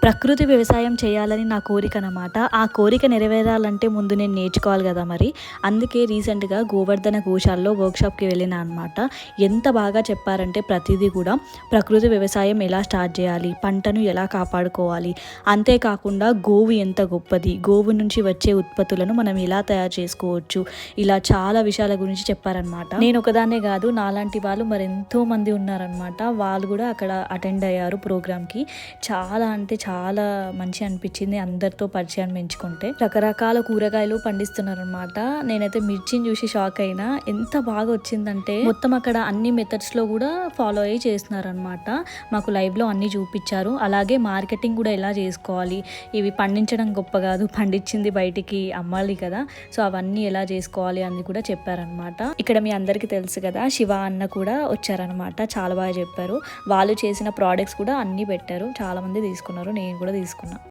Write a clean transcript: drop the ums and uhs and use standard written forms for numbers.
ప్రకృతి వ్యవసాయం చేయాలని నా కోరిక అనమాట. ఆ కోరిక నెరవేరాలంటే ముందు నేను నేర్చుకోవాలి కదా మరి. అందుకే రీసెంట్గా గోవర్ధన గోశాలలో వర్క్షాప్కి వెళ్ళిన అనమాట. ఎంత బాగా చెప్పారంటే ప్రతిదీ కూడా ప్రకృతి వ్యవసాయం ఎలా స్టార్ట్ చేయాలి, పంటను ఎలా కాపాడుకోవాలి, అంతేకాకుండా గోవు ఎంత గొప్పది, గోవు నుంచి వచ్చే ఉత్పత్తులను మనం ఎలా తయారు చేసుకోవచ్చు, ఇలా చాలా విషయాల గురించి చెప్పారనమాట. నేను ఒకదాన్నే కాదు, నాలాంటి వాళ్ళు మరెంతో మంది ఉన్నారనమాట. వాళ్ళు కూడా అక్కడ అటెండ్ అయ్యారు ప్రోగ్రామ్కి. చాలా అంటే చాలా మంచి అనిపించింది అందరితో పరిచయం పెంచుకుంటే. రకరకాల కూరగాయలు పండిస్తున్నారనమాట. నేనైతే మిర్చిని చూసి షాక్ అయినా. ఎంత బాగా వచ్చిందంటే మొత్తం అక్కడ అన్ని మెథడ్స్లో కూడా ఫాలో అయ్యి చేస్తున్నారనమాట. మాకు లైవ్లో అన్నీ చూపించారు. అలాగే మార్కెటింగ్ కూడా ఎలా చేసుకోవాలి, ఇవి పండించడం గొప్ప కాదు, పండించింది బయటికి అమ్మాలి కదా, సో అవన్నీ ఎలా చేసుకోవాలి అని కూడా చెప్పారనమాట. ఇక్కడ మీ అందరికీ తెలుసు కదా, శివ అన్న కూడా వచ్చారనమాట. చాలా బాగా చెప్పారు. వాళ్ళు చేసిన ప్రోడక్ట్స్ కూడా అన్నీ పెట్టారు. చాలా మంది తీసుకున్నారు, నేను కూడా తీసుకున్నా.